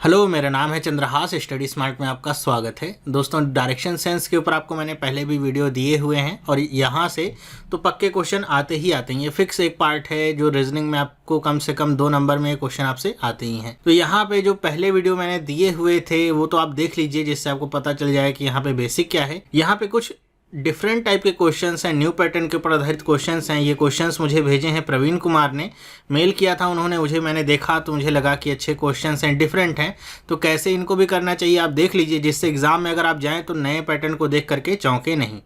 Hello, मेरा नाम है चंद्रहास। स्टडी स्मार्ट में आपका स्वागत है। दोस्तों, डायरेक्शन सेंस के ऊपर आपको मैंने पहले भी वीडियो दिए हुए हैं और यहाँ से तो पक्के क्वेश्चन आते ही आते हैं। ये फिक्स एक पार्ट है जो रीजनिंग में आपको कम से कम 2 नंबर में क्वेश्चन आपसे आते ही हैं। तो यहाँ पे जो पहले वीडियो मैंने दिए हुए थे वो तो आप देख लीजिए, जिससे आपको पता चल जाए कि यहाँ पे बेसिक क्या है। यहाँ पे कुछ डिफरेंट टाइप के क्वेश्चंस हैं, न्यू पैटर्न के ऊपर आधारित क्वेश्चंस हैं। ये क्वेश्चंस मुझे भेजे हैं प्रवीण कुमार ने, मेल किया था उन्होंने मुझे, मैंने देखा तो मुझे लगा कि अच्छे क्वेश्चंस हैं, डिफरेंट हैं, तो कैसे इनको भी करना चाहिए आप देख लीजिए, जिससे एग्जाम में अगर आप जाएं तो नए पैटर्न को देख करके चौंके नहीं।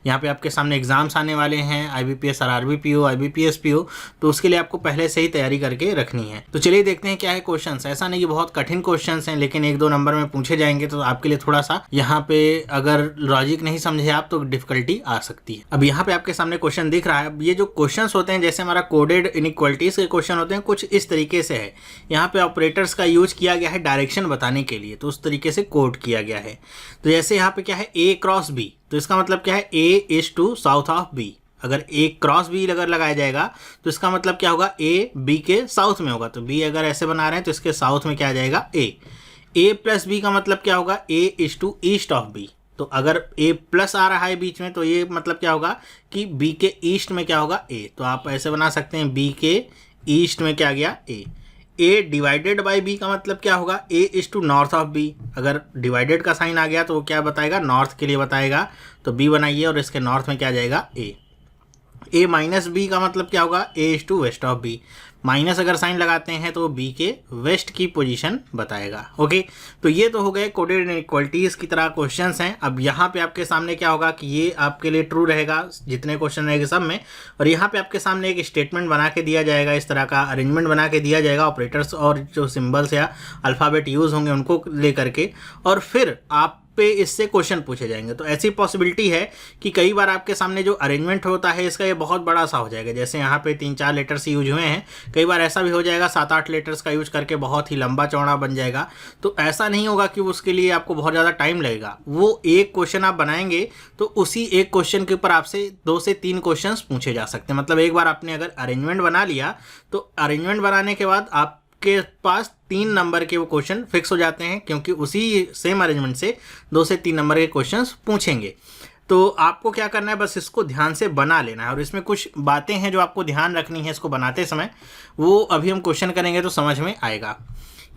यहाँ पे आपके सामने एग्जाम्स आने वाले हैं, IBPS RRB PO, IBPS PO, तो उसके लिए आपको पहले से ही तैयारी करके रखनी है। तो चलिए देखते हैं क्या है क्वेश्चंस। ऐसा नहीं कि बहुत कठिन क्वेश्चंस हैं, लेकिन 1-2 नंबर में पूछे जाएंगे तो आपके लिए थोड़ा सा यहाँ पे अगर लॉजिक नहीं समझे आप तो डिफिकल्टी आ सकती है। अब यहाँ पे आपके सामने क्वेश्चन दिख रहा है। ये जो क्वेश्चन होते हैं, जैसे हमारा कोडेड इनइक्वालिटीज के क्वेश्चन होते हैं, कुछ इस तरीके से है। यहाँ पे ऑपरेटर्स का यूज किया गया है डायरेक्शन बताने के लिए, तो उस तरीके से कोड किया गया है। तो जैसे यहाँ पे क्या है, A क्रॉस B, तो इसका मतलब क्या है, A is to south of B। अगर A क्रॉस B अगर लगाया जाएगा तो इसका मतलब क्या होगा, A B के साउथ में होगा। तो B अगर ऐसे बना रहे हैं तो इसके साउथ में क्या आ जाएगा, A प्लस B का मतलब क्या होगा, A is to east of B। तो अगर A प्लस आ रहा है बीच में तो ये मतलब क्या होगा कि B के ईस्ट में क्या होगा, A। तो आप ऐसे बना सकते हैं, B के ईस्ट में क्या गया, A डिवाइडेड बाई B का मतलब क्या होगा, A is to north of B। अगर डिवाइडेड का साइन आ गया तो वो क्या बताएगा, नॉर्थ के लिए बताएगा। तो B बनाइए और इसके नॉर्थ में क्या आ जाएगा, A माइनस B का मतलब क्या होगा, A is to west of B। Minus अगर साइन लगाते हैं तो B के वेस्ट की पोजीशन बताएगा। ओके, तो ये तो हो गए कोडेड इनइक्वालिटीज़ की तरह क्वेश्चंस हैं। अब यहाँ पे आपके सामने क्या होगा कि ये आपके लिए ट्रू रहेगा जितने क्वेश्चन रहेंगे सब में, और यहाँ पे आपके सामने एक स्टेटमेंट बना के दिया जाएगा, इस तरह का अरेंजमेंट बना के दिया जाएगा, ऑपरेटर्स और जो सिम्बल्स या अल्फ़ाबेट यूज़ होंगे उनको लेकर के, और फिर आप पे इससे क्वेश्चन पूछे जाएंगे। तो ऐसी पॉसिबिलिटी है कि कई बार आपके सामने जो अरेंजमेंट होता है इसका ये बहुत बड़ा सा हो जाएगा। जैसे यहाँ पे 3-4 लेटर्स यूज हुए हैं, कई बार ऐसा भी हो जाएगा 7-8 लेटर्स का यूज करके बहुत ही लंबा चौड़ा बन जाएगा। तो ऐसा नहीं होगा कि उसके लिए आपको बहुत ज़्यादा टाइम लगेगा। वो एक क्वेश्चन आप बनाएंगे तो उसी एक क्वेश्चन के ऊपर आपसे 2 से 3 क्वेश्चन पूछे जा सकते हैं। मतलब एक बार आपने अगर अरेंजमेंट बना लिया तो अरेंजमेंट बनाने के बाद आप के पास 3 नंबर के वो क्वेश्चन फिक्स हो जाते हैं, क्योंकि उसी सेम अरेंजमेंट से 2 से 3 नंबर के क्वेश्चंस पूछेंगे। तो आपको क्या करना है, बस इसको ध्यान से बना लेना है। और इसमें कुछ बातें हैं जो आपको ध्यान रखनी है इसको बनाते समय, वो अभी हम क्वेश्चन करेंगे तो समझ में आएगा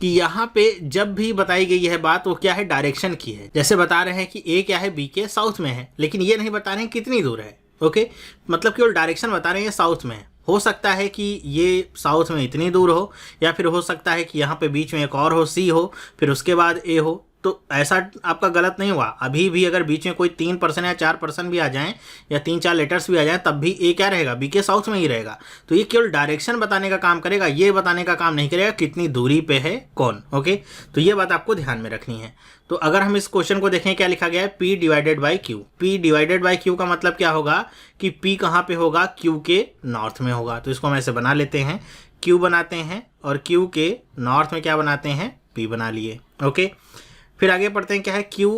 कि यहाँ पे जब भी बताई गई है बात वो क्या है, डायरेक्शन की है। जैसे बता रहे हैं कि A क्या है, B के साउथ में है, लेकिन ये नहीं बता रहे हैं कितनी दूर है। ओके, मतलब केवल डायरेक्शन बता रहे हैं, साउथ में है। हो सकता है कि ये साउथ में इतनी दूर हो, या फिर हो सकता है कि यहाँ पे बीच में एक और हो, C हो, फिर उसके बाद A हो। तो ऐसा आपका गलत नहीं हुआ। अभी भी अगर बीच में कोई 3% या 4% भी आ जाएं, या 3-4 लेटर्स भी आ जाएं, तब भी A क्या रहेगा, B के साउथ में ही रहेगा। तो ये केवल डायरेक्शन बताने का काम करेगा, ये बताने का काम नहीं करेगा कितनी दूरी पे है कौन। ओके, तो ये बात आपको ध्यान में रखनी है। तो अगर हम इस क्वेश्चन को देखें, क्या लिखा गया है, P divided by Q। P divided by Q का मतलब क्या होगा कि P कहाँ पे होगा, Q के नॉर्थ में होगा। तो इसको हम ऐसे बना लेते हैं, Q बनाते हैं और Q के नॉर्थ में क्या बनाते हैं, P बना लिए। ओके, फिर आगे पढ़ते हैं, क्या है, Q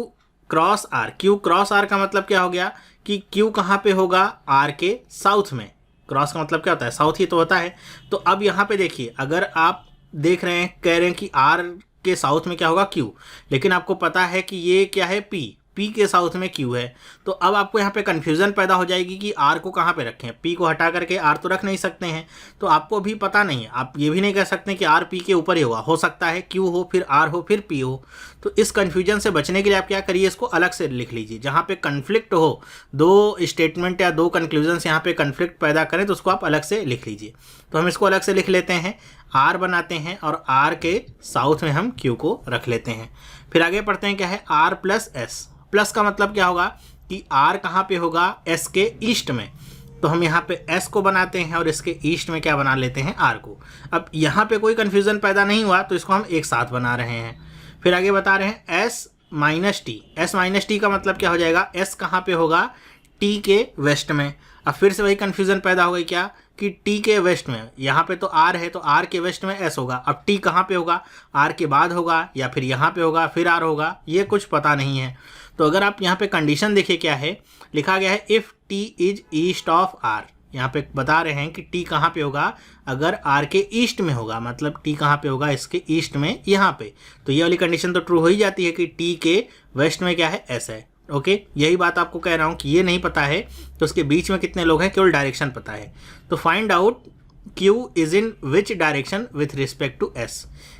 cross R। Q cross R का मतलब क्या हो गया कि Q कहाँ पे होगा, R के साउथ में। क्रॉस का मतलब क्या होता है, साउथ ही तो होता है। तो अब यहाँ पे देखिए, अगर आप देख रहे हैं, कह रहे हैं कि R के साउथ में क्या होगा, Q, लेकिन आपको पता है कि ये क्या है, P के साउथ में Q है। तो अब आपको यहाँ पे कन्फ्यूज़न पैदा हो जाएगी कि R को कहाँ पे रखें। P को हटा करके R तो रख नहीं सकते हैं, तो आपको भी पता नहीं है। आप ये भी नहीं कह सकते कि R P के ऊपर ही होगा, हो सकता है Q हो, फिर R हो, फिर P हो। तो इस कन्फ्यूजन से बचने के लिए आप क्या करिए, इसको अलग से लिख लीजिए। जहाँ पे कन्फ्लिक्ट हो, 2 स्टेटमेंट या 2 कंक्लूजन्स यहाँ पे कन्फ्लिक्ट पैदा करें तो उसको आप अलग से लिख लीजिए। तो हम इसको अलग से लिख लेते हैं, R बनाते हैं और R के साउथ में हम Q को रख लेते हैं। फिर आगे पढ़ते हैं, क्या है, R प्लस S। प्लस का मतलब क्या होगा कि R कहाँ पे होगा, S के ईस्ट में। तो हम यहाँ पे S को बनाते हैं और इसके ईस्ट में क्या बना लेते हैं, R को। अब यहाँ पे कोई कन्फ्यूज़न पैदा नहीं हुआ तो इसको हम एक साथ बना रहे हैं। फिर आगे बता रहे हैं S minus T. S minus T का मतलब क्या हो जाएगा, S कहाँ पे होगा, T के वेस्ट में। अब फिर से वही कन्फ्यूज़न पैदा हो गई क्या कि T के वेस्ट में, यहाँ पे तो R है तो R के वेस्ट में S होगा। अब T कहाँ पे होगा, R के बाद होगा या फिर यहाँ पे होगा फिर R होगा, ये कुछ पता नहीं है। तो अगर आप यहाँ पे कंडीशन देखिए, क्या है लिखा गया है, if T is east of R। यहाँ पे बता रहे हैं कि टी कहाँ पे होगा, अगर आर के ईस्ट में होगा, मतलब टी कहाँ पे होगा, इसके ईस्ट में, यहाँ पे। तो ये वाली कंडीशन तो ट्रू हो ही जाती है कि टी के वेस्ट में क्या है, एस है। ओके, यही बात आपको कह रहा हूँ कि ये नहीं पता है तो उसके बीच में कितने लोग हैं, केवल डायरेक्शन पता है। तो find out Q is in which direction with respect to S,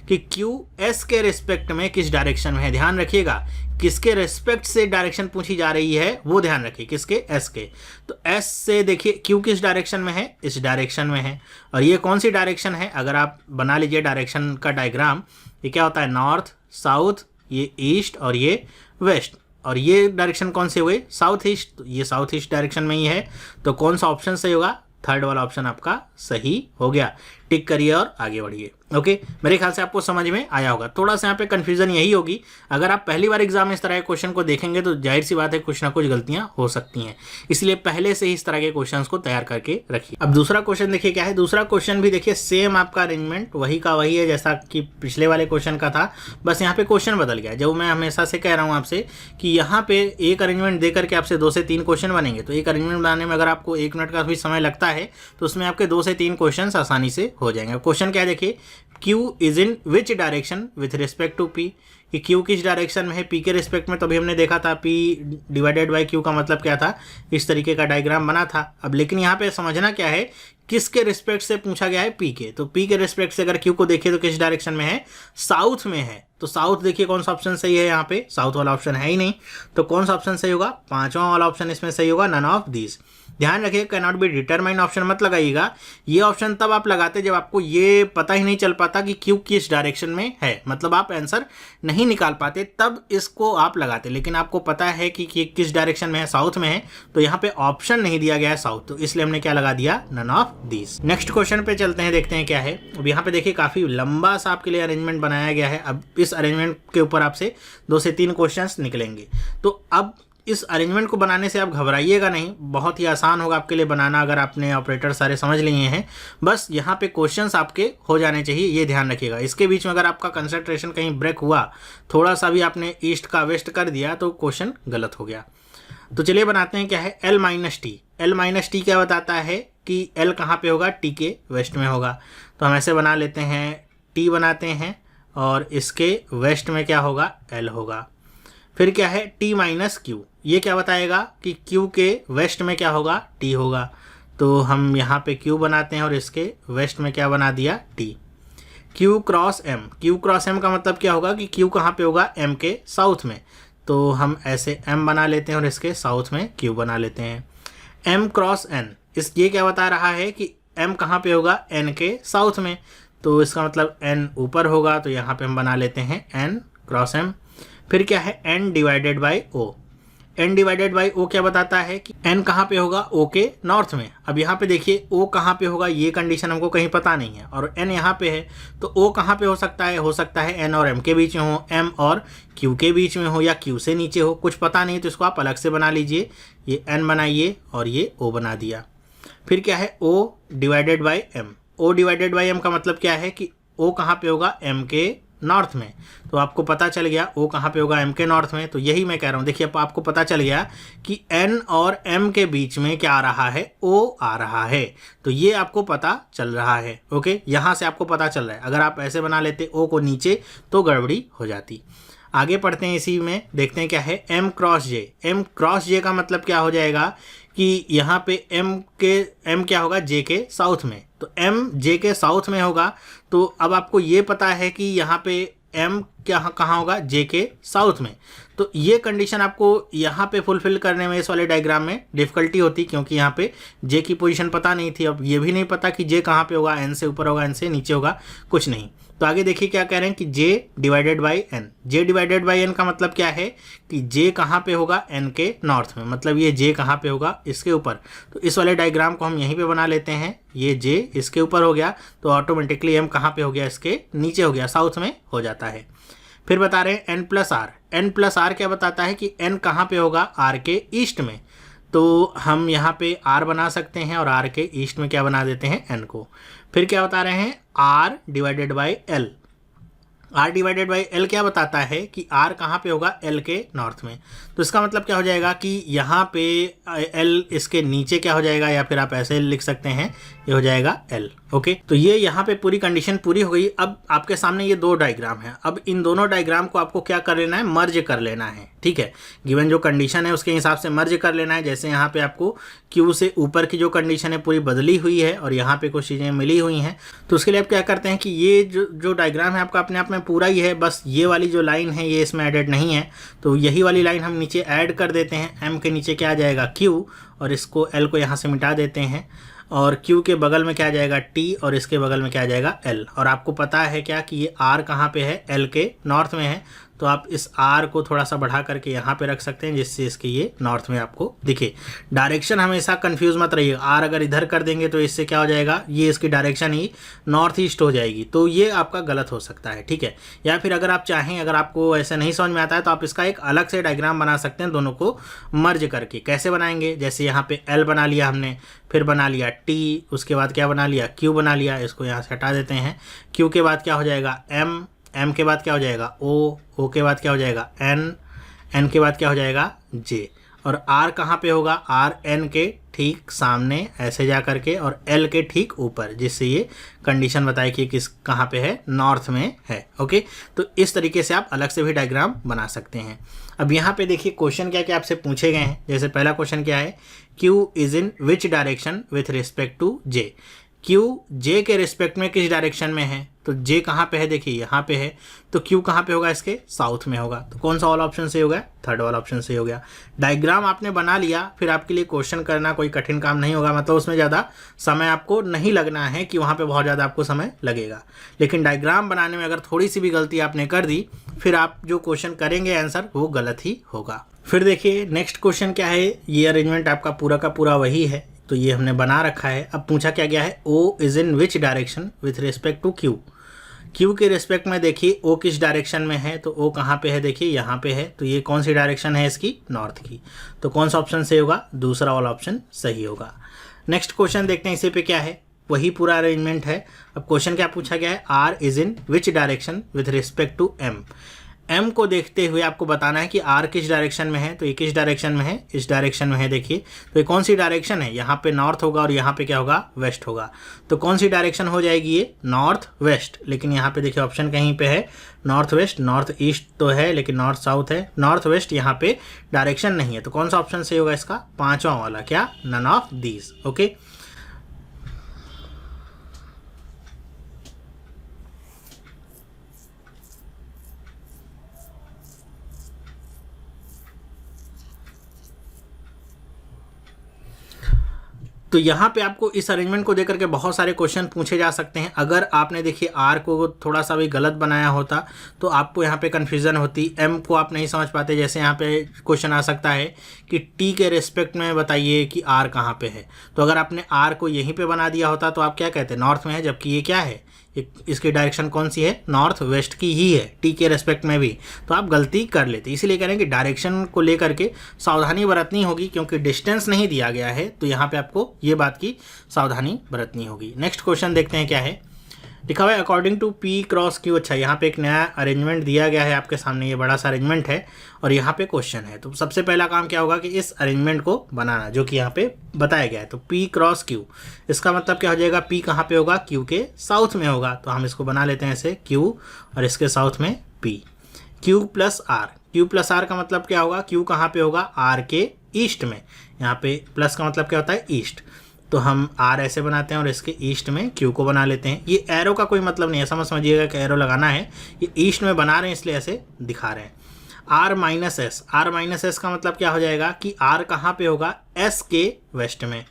कि Q S के रिस्पेक्ट में किस डायरेक्शन में है। ध्यान रखिएगा किसके रिस्पेक्ट से डायरेक्शन पूछी जा रही है वो ध्यान रखिए, किसके, S के। तो S से देखिए Q किस डायरेक्शन में है, इस डायरेक्शन में है। और ये कौन सी डायरेक्शन है, अगर आप बना लीजिए डायरेक्शन का डायग्राम, ये क्या होता है, नॉर्थ, साउथ, ये ईस्ट और ये वेस्ट। और ये डायरेक्शन कौन से हुए, साउथ ईस्ट, तो ये साउथ ईस्ट डायरेक्शन में ही है। तो कौन सा ऑप्शन सही होगा, थर्ड वाला ऑप्शन आपका सही हो गया। टिक करिए और आगे बढ़िए। ओके, मेरे ख्याल से आपको समझ में आया होगा। थोड़ा सा यहाँ पे कन्फ्यूजन यही होगी, अगर आप पहली बार एग्जाम में इस तरह के क्वेश्चन को देखेंगे तो जाहिर सी बात है कुछ ना कुछ गलतियां हो सकती हैं, इसलिए पहले से ही इस तरह के क्वेश्चंस को तैयार करके रखिए। अब दूसरा क्वेश्चन देखिए क्या है, दूसरा क्वेश्चन भी देखिए सेम आपका अरेंजमेंट वही का वही है जैसा कि पिछले वाले क्वेश्चन का था, बस यहाँ पे क्वेश्चन बदल गया। जो मैं हमेशा से कह रहा हूँ आपसे कि यहाँ पे एक अरेंजमेंट दे करके आपसे 2 से 3 क्वेश्चन बनेंगे, तो एक अरेंजमेंट बनाने में अगर आपको 1 मिनट का भी समय लगता है तो उसमें आपके 2 से 3 क्वेश्चन आसानी से हो जाएंगे। क्वेश्चन क्या है देखिए, Q is in which direction with respect to P, कि Q किस डायरेक्शन में है P के रिस्पेक्ट में। तो अभी हमने देखा था P डिवाइडेड बाई Q का मतलब क्या था, इस तरीके का डायग्राम बना था। अब लेकिन यहाँ पे समझना क्या है, किसके रिस्पेक्ट से पूछा गया है, P के। तो P के रिस्पेक्ट से अगर Q को देखिए तो किस डायरेक्शन में है, साउथ में है। तो साउथ देखिए कौन सा ऑप्शन सही है, यहाँ पे साउथ वाला ऑप्शन है ही नहीं, तो कौन सा ऑप्शन सही होगा, 5वां वाला ऑप्शन इसमें सही होगा, नन ऑफ दीज। ध्यान रखिए can not be determine option मत लगाइएगा, ये ऑप्शन तब आप लगाते जब आपको ये पता ही नहीं चल पाता कि Q किस डायरेक्शन में है, मतलब आप आंसर नहीं निकाल पाते, तब इसको आप लगाते। लेकिन आपको पता है कि किस डायरेक्शन में है, साउथ में है, तो यहाँ पे ऑप्शन नहीं दिया गया है साउथ, तो इसलिए हमने क्या लगा दिया, none of these. Next question पे चलते हैं, देखते हैं क्या है। अब यहाँ पे देखिए काफी लंबा सा आपके लिए अरेंजमेंट बनाया गया है। अब इस अरेंजमेंट के ऊपर आपसे 2 से 3 क्वेश्चंस निकलेंगे। तो अब इस अरेंजमेंट को बनाने से आप घबराइएगा नहीं, बहुत ही आसान होगा आपके लिए बनाना अगर आपने ऑपरेटर सारे समझ लिए हैं। बस यहाँ पे क्वेश्चंस आपके हो जाने चाहिए, ये ध्यान रखिएगा। इसके बीच में अगर आपका कंसंट्रेशन कहीं ब्रेक हुआ, थोड़ा सा भी आपने ईस्ट का वेस्ट कर दिया तो क्वेश्चन गलत हो गया। तो चलिए बनाते हैं क्या है, L minus T. L minus T क्या बताता है कि L कहाँ पे होगा, T के वेस्ट में होगा। तो हम ऐसे बना लेते हैं, T बनाते हैं और इसके वेस्ट में क्या होगा, L होगा। फिर क्या है, T माइनस क्यू, ये क्या बताएगा कि Q के वेस्ट में क्या होगा, T होगा। तो हम यहाँ पे Q बनाते हैं और इसके वेस्ट में क्या बना दिया, T। Q cross M, Q cross M का मतलब क्या होगा कि Q कहाँ पे होगा, M के साउथ में। तो हम ऐसे M बना लेते हैं और इसके साउथ में Q बना लेते हैं। M क्रॉस N, इस ये क्या बता रहा है कि M कहाँ पे होगा, N के साउथ में। तो इसका मतलब N ऊपर होगा, तो यहाँ पे हम बना लेते हैं N क्रॉस M। फिर क्या है, N divided by O। N divided by O क्या बताता है कि N कहाँ पे होगा, O के नॉर्थ में। अब यहाँ पे देखिए O कहाँ पे होगा, ये कंडीशन हमको कहीं पता नहीं है, और N यहाँ पे है, तो O कहाँ पे हो सकता है N और M के बीच में हो, M और Q के बीच में हो, या Q से नीचे हो, कुछ पता नहीं, तो इसको आप अलग से बना लीजिए। ये N बनाइए और ये O बना दिया। फिर क्या है, O divided by M। O divided by M का मतलब क्या है कि O कहाँ पे होगा, M के नॉर्थ में। तो आपको पता चल गया O कहाँ पे होगा, M के नॉर्थ में। तो यही मैं कह रहा हूँ, देखिए अब आपको पता चल गया कि N और M के बीच में क्या आ रहा है, O आ रहा है। तो ये आपको पता चल रहा है। ओके, यहाँ से आपको पता चल रहा है। अगर आप ऐसे बना लेते O को नीचे तो गड़बड़ी हो जाती। आगे पढ़ते हैं, इसी में देखते हैं क्या है, M cross J। M cross J का मतलब क्या हो जाएगा कि यहाँ पे M क्या होगा, J के साउथ में। तो M J के साउथ में होगा, तो अब आपको ये पता है कि यहाँ पे M कहाँ होगा, J के साउथ में। तो ये कंडीशन आपको यहाँ पे फुलफिल करने में इस वाले डायग्राम में डिफ़िकल्टी होती, क्योंकि यहाँ पे J की पोजीशन पता नहीं थी। अब ये भी नहीं पता कि J कहाँ पे होगा, N से ऊपर होगा, N से नीचे होगा, कुछ नहीं। तो आगे देखिए क्या कह रहे हैं कि J divided by N। J divided by N का मतलब क्या है कि J कहाँ पे होगा, N के नॉर्थ में, मतलब ये J कहाँ पे होगा, इसके ऊपर। तो इस वाले डायग्राम को हम यहीं पे बना लेते हैं। ये J इसके ऊपर हो गया, तो ऑटोमेटिकली M कहाँ पे हो गया, इसके नीचे हो गया, साउथ में हो जाता है। फिर बता रहे हैं N plus R। N plus R क्या बताता है कि N कहाँ पे होगा, R के ईस्ट में। तो हम यहाँ पे R बना सकते हैं और R के ईस्ट में क्या बना देते हैं, N को। फिर क्या बता रहे हैं, R divided by L। R divided by L क्या बताता है कि R कहाँ पे होगा, L के नॉर्थ में। तो इसका मतलब क्या हो जाएगा कि यहाँ पे L इसके नीचे क्या हो जाएगा, या फिर आप ऐसे लिख सकते हैं, ये हो जाएगा L। ओके, तो ये यहाँ पे पूरी कंडीशन पूरी हो गई। अब आपके सामने ये दो डायग्राम है। अब इन दोनों डायग्राम को आपको क्या कर लेना है, मर्ज कर लेना है। ठीक है, गिवन जो कंडीशन है उसके हिसाब से मर्ज कर लेना है। जैसे यहाँ पे आपको Q से ऊपर की जो कंडीशन है पूरी बदली हुई है और यहाँ पे कुछ चीज़ें मिली हुई हैं। तो उसके लिए आप क्या करते हैं कि ये जो डायग्राम है आपका अपने आप में पूरा ही है, बस ये वाली जो लाइन है ये इसमें एडेड नहीं है। तो यही वाली लाइन हम नीचे ऐड कर देते हैं। M के नीचे क्या आ जाएगा, Q, और इसको L को यहाँ से मिटा देते हैं। और Q के बगल में क्या आ जाएगा, T, और इसके बगल में क्या आ जाएगा, L। और आपको पता है क्या कि ये R कहाँ पे है, L के नॉर्थ में है। तो आप इस R को थोड़ा सा बढ़ा करके यहाँ पे रख सकते हैं, जिससे इसके ये नॉर्थ में आपको दिखे। डायरेक्शन हमेशा कंफ्यूज मत रहिए। R अगर इधर कर देंगे तो इससे क्या हो जाएगा, ये इसकी डायरेक्शन ही नॉर्थ ईस्ट हो जाएगी, तो ये आपका गलत हो सकता है। ठीक है, या फिर अगर आप चाहें, अगर आपको ऐसे नहीं समझ में आता है तो आप इसका एक अलग से डायग्राम बना सकते हैं, दोनों को मर्ज करके। कैसे बनाएंगे, जैसे यहाँ पे L बना लिया हमने, फिर बना लिया T, उसके बाद क्या बना लिया, Q बना लिया। इसको यहाँ से हटा देते हैं। Q के बाद क्या हो जाएगा, M, M के बाद क्या हो जाएगा, O के बाद क्या हो जाएगा, N के बाद क्या हो जाएगा, J। और R कहाँ पे होगा, R N के ठीक सामने ऐसे जा करके, और L के ठीक ऊपर, जिससे ये कंडीशन बताए कि किस कहाँ पे है, नॉर्थ में है। ओके, तो इस तरीके से आप अलग से भी डायग्राम बना सकते हैं। अब यहाँ पे देखिए क्वेश्चन क्या क्या आपसे पूछे गए हैं। जैसे पहला क्वेश्चन क्या है, Q is in which direction with respect to J। Q J के रिस्पेक्ट में किस डायरेक्शन में है, तो J कहाँ पे है, देखिए यहाँ पे है। तो Q कहाँ पे होगा, इसके साउथ में होगा। तो कौन सा वाला ऑप्शन सही हो गया, थर्ड वाला ऑप्शन सही हो गया। डायग्राम आपने बना लिया, फिर आपके लिए क्वेश्चन करना कोई कठिन काम नहीं होगा। मतलब उसमें ज़्यादा समय आपको नहीं लगना है कि वहाँ पे बहुत ज़्यादा आपको समय लगेगा। लेकिन डायग्राम बनाने में अगर थोड़ी सी भी गलती आपने कर दी, फिर आप जो क्वेश्चन करेंगे आंसर वो गलत ही होगा। फिर देखिए नेक्स्ट क्वेश्चन क्या है, ये अरेंजमेंट आपका पूरा का पूरा वही है। तो ये हमने बना रखा है। अब पूछा क्या गया है, O is in which direction with respect to Q। Q के रिस्पेक्ट में देखिए O किस डायरेक्शन में है, तो O कहाँ पे है, देखिए यहाँ पे है। तो ये कौन सी डायरेक्शन है इसकी, नॉर्थ की। तो कौन सा ऑप्शन सही होगा, दूसरा वाला ऑप्शन सही होगा। नेक्स्ट क्वेश्चन देखते हैं, इसी पे क्या है, वही पूरा अरेंजमेंट है। अब क्वेश्चन क्या पूछा गया है, R is in which direction with respect to M। M को देखते हुए आपको बताना है कि R किस डायरेक्शन में है, तो ये किस डायरेक्शन में है, इस डायरेक्शन में है। देखिए तो ये कौन सी डायरेक्शन है, यहाँ पे नॉर्थ होगा और यहाँ पे क्या होगा, वेस्ट होगा। तो कौन सी डायरेक्शन हो जाएगी, ये नॉर्थ वेस्ट। लेकिन यहाँ पे देखिए ऑप्शन कहीं पे है नॉर्थ वेस्ट, नॉर्थ ईस्ट तो है लेकिन नॉर्थ साउथ है, नॉर्थ वेस्ट यहाँ पे डायरेक्शन नहीं है। तो कौन सा ऑप्शन सही होगा इसका, पांचवा वाला, क्या, नन ऑफ दीज। ओके, तो यहाँ पे आपको इस अरेंजमेंट को देकर के बहुत सारे क्वेश्चन पूछे जा सकते हैं। अगर आपने देखिए R को थोड़ा सा भी गलत बनाया होता तो आपको यहाँ पे कन्फ्यूज़न होती, M को आप नहीं समझ पाते। जैसे यहाँ पे क्वेश्चन आ सकता है कि T के रिस्पेक्ट में बताइए कि R कहाँ पे है। तो अगर आपने R को यहीं पे बना दिया होता तो आप क्या कहते, नॉर्थ में है, जबकि ये क्या है, इसकी डायरेक्शन कौन सी है, नॉर्थ वेस्ट की ही है, T के रेस्पेक्ट में भी। तो आप गलती कर लेते, इसीलिए कह रहे हैं कि डायरेक्शन को लेकर के सावधानी बरतनी होगी, क्योंकि डिस्टेंस नहीं दिया गया है। तो यहाँ पे आपको ये बात की सावधानी बरतनी होगी। नेक्स्ट क्वेश्चन देखते हैं क्या है, लिखा हुआ है according to P cross Q। अच्छा, यहाँ पे एक नया अरेंजमेंट दिया गया है आपके सामने, ये बड़ा सा अरेंजमेंट है और यहाँ पे क्वेश्चन है। तो सबसे पहला काम क्या होगा कि इस अरेंजमेंट को बनाना, जो कि यहाँ पे बताया गया है। तो P क्रॉस Q, इसका मतलब क्या हो जाएगा, P कहाँ पे होगा, Q के साउथ में होगा। तो हम इसको बना लेते हैं ऐसे, Q और इसके साउथ में P। Q plus R, Q plus R का मतलब क्या होगा, Q कहाँ पे होगा, R के ईस्ट में। यहाँ पे प्लस का मतलब क्या होता है, ईस्ट। तो हम R ऐसे बनाते हैं और इसके ईस्ट में Q को बना लेते हैं। ये एरो का कोई मतलब नहीं है, समझिएगा कि एरो लगाना है, ये ईस्ट में बना रहे हैं इसलिए ऐसे दिखा रहे हैं। R minus S, R minus S का मतलब क्या हो जाएगा कि R कहाँ पे होगा, S के वेस्ट में।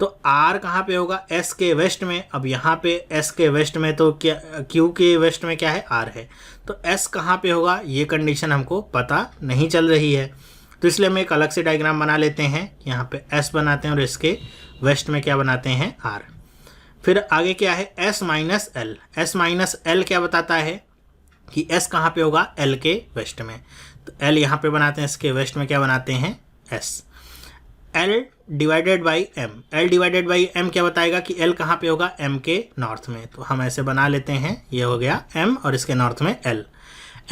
तो R कहाँ पे होगा, S के वेस्ट में। अब यहाँ पे S के वेस्ट में तो क्या, Q के वेस्ट में क्या है, R है। तो S कहाँ पे होगा, ये कंडीशन हमको पता नहीं चल रही है। तो इसलिए हम एक अलग से डायग्राम बना लेते हैं। यहाँ पे S बनाते हैं और इसके वेस्ट में क्या बनाते हैं, R। फिर आगे क्या है, S minus L। S minus L क्या बताता है कि S कहाँ पे होगा, L के वेस्ट में। तो L यहाँ पे बनाते हैं, इसके वेस्ट में क्या बनाते हैं, S। L divided by M. L divided by M क्या बताएगा कि एल कहाँ पे होगा, एम के नॉर्थ में। तो हम ऐसे बना लेते हैं, ये हो गया एम और इसके नॉर्थ में L.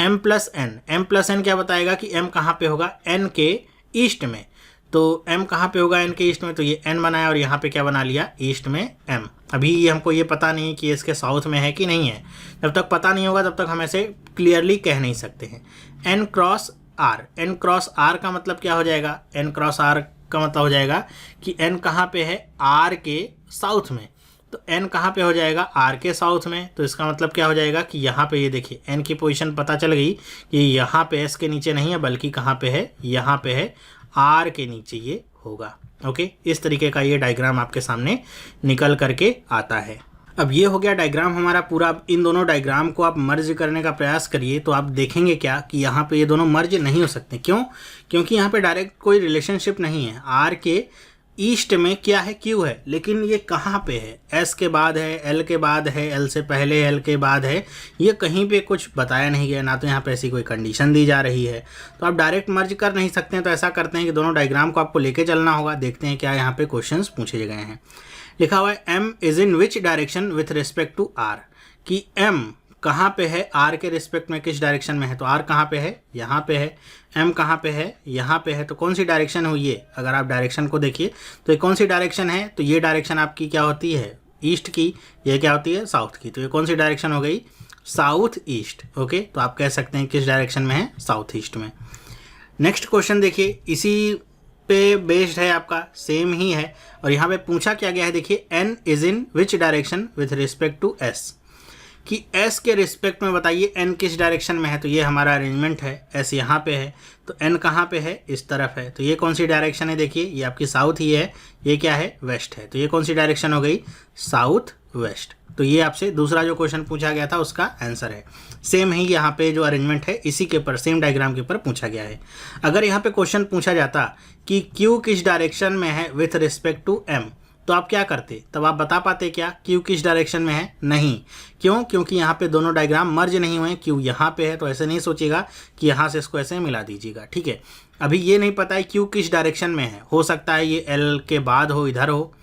M plus N, M plus N क्या बताएगा कि एम कहाँ पे होगा, एन के ईस्ट में। तो एम कहाँ पे होगा, एन के ईस्ट में, तो ये एन बनाया और यहाँ पे क्या बना लिया, ईस्ट में एम। अभी ये हमको ये पता नहीं है कि इसके साउथ में है कि नहीं है। जब तक पता नहीं होगा तब तक हम ऐसे क्लियरली कह नहीं सकते हैं। N cross R, N cross R का मतलब क्या हो जाएगा, एन क्रॉस आर का मतलब हो जाएगा कि एन कहाँ पे है, आर के साउथ में। तो एन कहाँ पे हो जाएगा, आर के साउथ में। तो इसका मतलब क्या हो जाएगा कि यहाँ पे ये देखिए एन की पोजीशन पता चल गई कि यहाँ पे एस के नीचे नहीं है बल्कि कहाँ पे है, यहाँ पे है, आर के नीचे ये होगा। ओके, इस तरीके का ये डायग्राम आपके सामने निकल करके आता है। अब ये हो गया डायग्राम हमारा पूरा। अब इन दोनों डायग्राम को आप मर्ज करने का प्रयास करिए तो आप देखेंगे क्या कि यहाँ पे ये दोनों मर्ज नहीं हो सकते। क्यों? क्योंकि यहाँ पे डायरेक्ट कोई रिलेशनशिप नहीं है। आर के ईस्ट में क्या है, क्यू है, लेकिन ये कहाँ पे है, एस के बाद है, एल के बाद है, एल से पहले एल के बाद है, ये कहीं पे कुछ बताया नहीं गया, ना तो यहाँ पे ऐसी कोई कंडीशन दी जा रही है। तो आप डायरेक्ट मर्ज कर नहीं सकते हैं। तो ऐसा करते हैं कि दोनों डायग्राम को आपको लेके चलना होगा। देखते हैं क्या यहाँ पे क्वेश्चंस पूछे गए हैं। लिखा हुआ है M is in which direction with respect to R, कि एम कहाँ पे है, आर के रिस्पेक्ट में किस डायरेक्शन में है। तो आर कहाँ पे है, यहाँ पे है। एम कहाँ पे है, यहाँ पे है। तो कौन सी डायरेक्शन हुई है, अगर आप डायरेक्शन को देखिए तो ये कौन सी डायरेक्शन है, तो ये डायरेक्शन आपकी क्या होती है, ईस्ट की। ये क्या होती है, साउथ की। तो ये कौन सी डायरेक्शन हो गई, साउथ ईस्ट। ओके, तो आप कह सकते हैं किस डायरेक्शन में है, साउथ ईस्ट में। नेक्स्ट क्वेश्चन देखिए, इसी पे बेस्ड है, आपका सेम ही है। और यहाँ पे पूछा क्या गया है, देखिए N is in which direction with respect to S, कि एस के रिस्पेक्ट में बताइए एन किस डायरेक्शन में है। तो ये हमारा अरेंजमेंट है, एस यहाँ पे है, तो एन कहाँ पे है, इस तरफ है। तो ये कौन सी डायरेक्शन है, देखिए ये आपकी साउथ ही है, ये क्या है, वेस्ट है। तो ये कौन सी डायरेक्शन हो गई, साउथ वेस्ट। तो ये आपसे दूसरा जो क्वेश्चन पूछा गया था उसका आंसर है। सेम ही यहाँ पे जो अरेंजमेंट है इसी के ऊपर, सेम डायग्राम के ऊपर पूछा गया है। अगर यहाँ पे क्वेश्चन पूछा जाता कि क्यू किस डायरेक्शन में है विथ रिस्पेक्ट टू एम, तो आप क्या करते, तब आप बता पाते क्या क्यू किस डायरेक्शन में है? नहीं। क्यों? क्योंकि यहाँ पे दोनों डायग्राम मर्ज नहीं हुए। क्यू यहाँ पे है तो ऐसे नहीं सोचिएगा कि यहाँ से इसको ऐसे मिला दीजिएगा। ठीक है, अभी ये नहीं पता है क्यू किस डायरेक्शन में है। हो सकता है ये एल के बाद हो, इधर हो,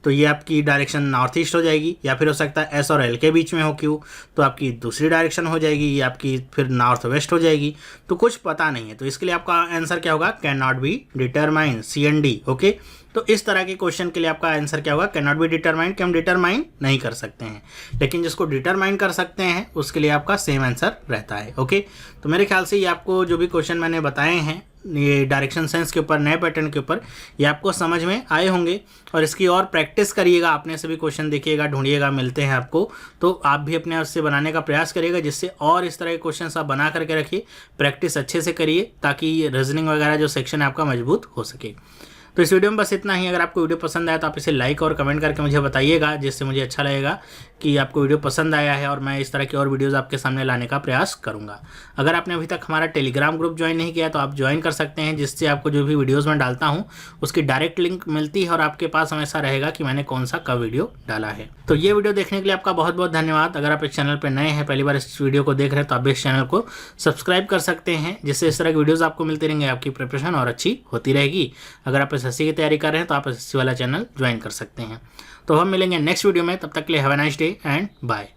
तो ये आपकी डायरेक्शन नॉर्थ ईस्ट हो जाएगी। या फिर हो सकता है एस और एल के बीच में हो क्यू, तो आपकी दूसरी डायरेक्शन हो जाएगी, ये आपकी फिर नॉर्थ वेस्ट हो जाएगी। तो कुछ पता नहीं है, तो इसके लिए आपका आंसर क्या होगा, can not be determine, CND। Okay, तो इस तरह के क्वेश्चन के लिए आपका आंसर क्या होगा, कैन नॉट बी डिटरमाइन, कि हम डिटरमाइन नहीं कर सकते हैं। लेकिन जिसको डिटरमाइन कर सकते हैं उसके लिए आपका सेम आंसर रहता है। ओके, तो मेरे ख्याल से ये आपको जो भी क्वेश्चन मैंने बताए हैं ये डायरेक्शन सेंस के ऊपर, नए पैटर्न के ऊपर, ये आपको समझ में आए होंगे। और इसकी और प्रैक्टिस करिएगा, अपने से भी क्वेश्चन देखिएगा, ढूंढिएगा, मिलते हैं आपको, तो आप भी अपने आप से बनाने का प्रयास करिएगा, जिससे और इस तरह के क्वेश्चन आप बना करके रखिए, प्रैक्टिस अच्छे से करिए, ताकि रीजनिंग वगैरह जो सेक्शन है आपका मजबूत हो सके। तो इस वीडियो में बस इतना ही। अगर आपको वीडियो पसंद आया तो आप इसे लाइक और कमेंट करके मुझे बताइएगा, जिससे मुझे अच्छा लगेगा कि आपको वीडियो पसंद आया है और मैं इस तरह की और वीडियोस आपके सामने लाने का प्रयास करूंगा। अगर आपने अभी तक हमारा टेलीग्राम ग्रुप ज्वाइन नहीं किया तो आप ज्वाइन कर सकते हैं, जिससे आपको जो भी वीडियोज़ मैं डालता हूँ उसकी डायरेक्ट लिंक मिलती है और आपके पास हमेशा रहेगा कि मैंने कौन सा कब वीडियो डाला है। तो ये वीडियो देखने के लिए आपका बहुत बहुत धन्यवाद। अगर आप इस चैनल पर नए हैं, पहली बार इस वीडियो को देख रहे हैं, तो आप इस चैनल को सब्सक्राइब कर सकते हैं, जिससे इस तरह की वीडियोज़ आपको मिलती रहेंगे, आपकी प्रिपरेशन और अच्छी होती रहेगी। अगर आप SSC की तैयारी कर रहे हैं तो आप SSC वाला चैनल ज्वाइन कर सकते हैं। तो हम मिलेंगे नेक्स्ट वीडियो में, तब तक के लिए have a nice day and bye.